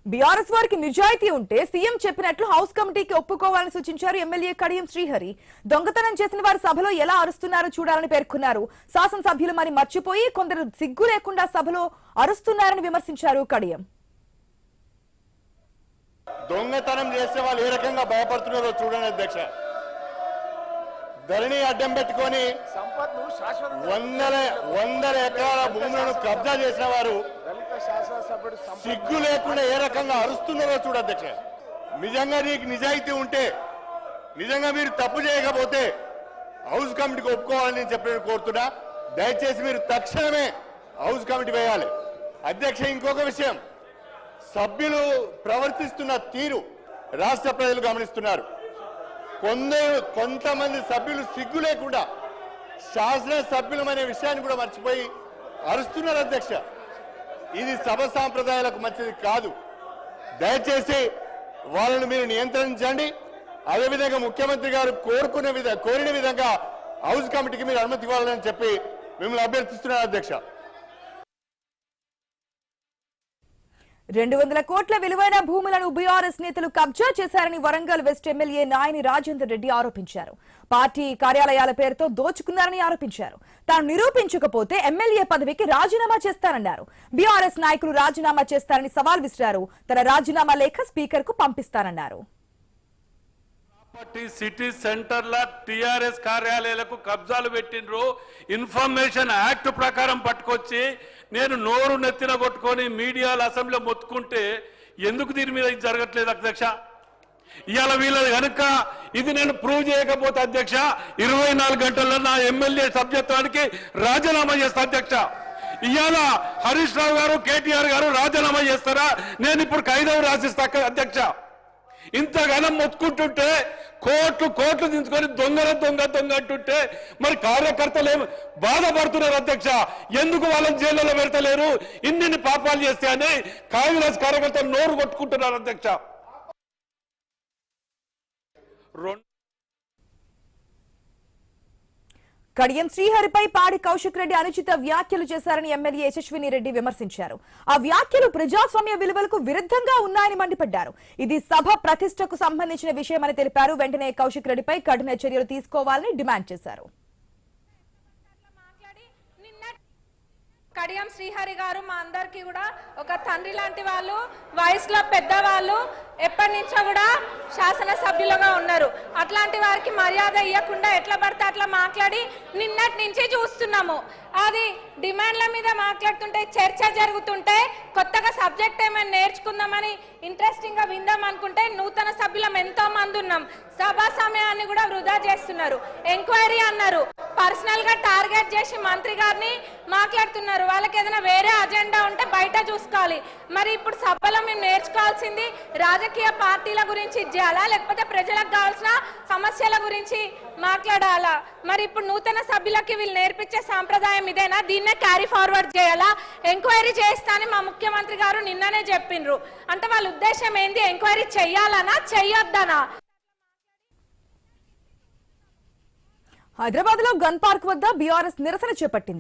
BRS వారికి నిజాయితీ ఉంటే సీఎం చెప్పినట్లు హౌస్ కమిటీకి ఒప్పుకోవాలని సూచించారు ఎమ్మెల్యే కడియం శ్రీహరి. దొంగతనం చేసిన వారు సభలో ఎలా అరుస్తున్నారో చూడాలని పేర్కొన్నారు. శాసనసభ్యులు మరి మర్చిపోయి కొందరు సిగ్గు లేకుండా సభలో అరుస్తున్నారని విమర్శించారు కడియం. దొంగతనం చేసే వాళ్ళు ఏ రకంగా భయపడుతున్నారో చూడండి అధ్యక్ష. ధరణి అడ్డం పెట్టుకొని వందల ఎకరాల భూములను కబ్జా చేసిన వారు సిగ్గు లేకుండా ఏ రకంగా అరుస్తున్నారో చూడ అధ్యక్ష. నిజంగా నీకు నిజాయితీ ఉంటే, నిజంగా మీరు తప్పు చేయకపోతే హౌస్ కమిటీకి ఒప్పుకోవాలని చెప్పి కోరుతున్నా. దయచేసి మీరు తక్షణమే హౌస్ కమిటీ వేయాలి. అధ్యక్ష, ఇంకొక విషయం, సభ్యులు ప్రవర్తిస్తున్న తీరు రాష్ట్ర ప్రజలు గమనిస్తున్నారు. కొంతమంది సభ్యులు సిగ్గు లేకుండా శాసనసభ్యులమనే విషయాన్ని కూడా మర్చిపోయి అరుస్తున్నారు అధ్యక్ష. ఇది సభ సాంప్రదాయాలకు మంచిది కాదు. దయచేసి వాళ్ళను మీరు నియంత్రించండి. అదేవిధంగా ముఖ్యమంత్రి గారు కోరిన విధంగా హౌస్ కమిటీకి మీరు అనుమతి ఇవ్వాలని చెప్పి మిమ్మల్ని అభ్యర్థిస్తున్నారు అధ్యక్ష. 200 కోట్ల విలువైన భూములను బీఆర్ఎస్ నేతలు కబ్జా చేశారని వరంగల్ వెస్ట్ ఎమ్మెల్యే నాయని రాజేందర్ రెడ్డి ఆరోపించారు. పార్టీ కార్యాలయాల పేరుతో దోచుకున్నారని ఆరోపించారు. తాను నిరూపించకపోతే ఎమ్మెల్యే పదవికి రాజీనామా చేస్తారన్నారు. బీఆర్ఎస్ నాయకులు రాజీనామా చేస్తారని సవాల్ విసిరారు. తన రాజీనామా లేఖ స్పీకర్ కు పంపిస్తారన్నారు. సిటీ సెంటర్ల టిఆర్ఎస్ కార్యాలయాలకు కబ్జాలు పెట్టిండ్రు. ఇన్ఫర్మేషన్ యాక్ట్ ప్రకారం పట్టుకొచ్చి నేను నోరు నెత్తిన కొట్టుకొని మీడియాలో అసెంబ్లీలో మొత్తుకుంటే ఎందుకు దీని మీద ఇది జరగట్లేదు అధ్యక్ష? ఇవాళ వీళ్ళది కనుక ఇది నేను ప్రూవ్ చేయకపోతే అధ్యక్ష 24 గంటల్లో నా ఎమ్మెల్యే సభ్యత్వానికి రాజీనామా చేస్తా అధ్యక్ష. ఇవాళ హరీష్ రావు గారు, కేటీఆర్ గారు రాజీనామా చేస్తారా? నేను ఇప్పుడు ఖైదం రాసిస్తా అధ్యక్ష. ఇంతగానం మొత్తుకుంటుంటే కోట్లు దించుకొని దొంగ అంటుంటే మరి కార్యకర్తలు ఏమి బాధపడుతున్నారు అధ్యక్ష? ఎందుకు వాళ్ళని జైల్లో పెడతలేరు? ఇన్ని పాపాలు చేస్తే అని కాంగ్రెస్ కార్యకర్తలు నోరు కొట్టుకుంటున్నారు అధ్యక్ష. కడియం శ్రీహరిపై పాడి కౌశిక్ రెడ్డి అనుచిత వ్యాఖ్యలు చేశారని ఎమ్మెల్యే యశస్విని రెడ్డి విమర్శించారు. ఆ వ్యాఖ్యలు ప్రజాస్వామ్య విలువలకు విరుద్ధంగా ఉన్నాయని మండిపడ్డారు. ఇది సభ ప్రతిష్టకు సంబంధించిన విషయమని తెలిపారు. వెంటనే కౌశిక్ రెడ్డిపై కఠిన చర్యలు తీసుకోవాలని డిమాండ్ చేశారు. కడియం శ్రీహరి గారు మా అందరికీ కూడా ఒక తండ్రి లాంటి వాళ్ళు, వయసులో పెద్దవాళ్ళు, ఎప్పటి నుంచో కూడా శాసనసభ్యులుగా ఉన్నారు. అట్లాంటి వారికి మర్యాద ఇవ్వకుండా ఎట్లా పడితే అట్లా మాట్లాడి నిన్నటి నుంచి చూస్తున్నాము. అది డిమాండ్ల మీద మాట్లాడుతుంటే, చర్చ జరుగుతుంటే, కొత్తగా సబ్జెక్ట్ ఏమైనా నేర్చుకుందామని ఇంట్రెస్టింగ్ గా విందాం అనుకుంటే నూతన సభ్యులం ఎంతో మంది ఉన్నాం. సభా సమయాన్ని కూడా వృధా చేస్తున్నారు. ఎంక్వైరీ అన్నారు, పర్సనల్ గా టార్గెట్ చేసి మంత్రి గారిని మాట్లాడుతున్నారు. వాళ్ళకి ఏదైనా వేరే అజెండా ఉంటే బయట చూసుకోవాలి. మరి ఇప్పుడు సభలో మేము నేర్చుకోవాల్సింది రాజకీయ పార్టీల గురించి చేయాలా, లేకపోతే ప్రజలకు కావాల్సిన సమస్యల గురించి మాట్లాడాలా? మరి ఇప్పుడు నూతన సభ్యులకి వీళ్ళు నేర్పించే సాంప్రదాయం ఇదేనా? దీన్నే క్యారీ ఫార్వర్డ్ చేయాలా? ఎంక్వైరీ చేస్తానని మా ముఖ్యమంత్రి గారు నిన్ననే చెప్పిండ్రు. అంటే వాళ్ళ ఉద్దేశం ఏంది? ఎంక్వైరీ చెయ్యాలనా చెయ్యొద్దనా? హైదరాబాద్ లో గన్ పార్క్ వద్ద బీఆర్ఎస్ నిరసన చేపట్టింది.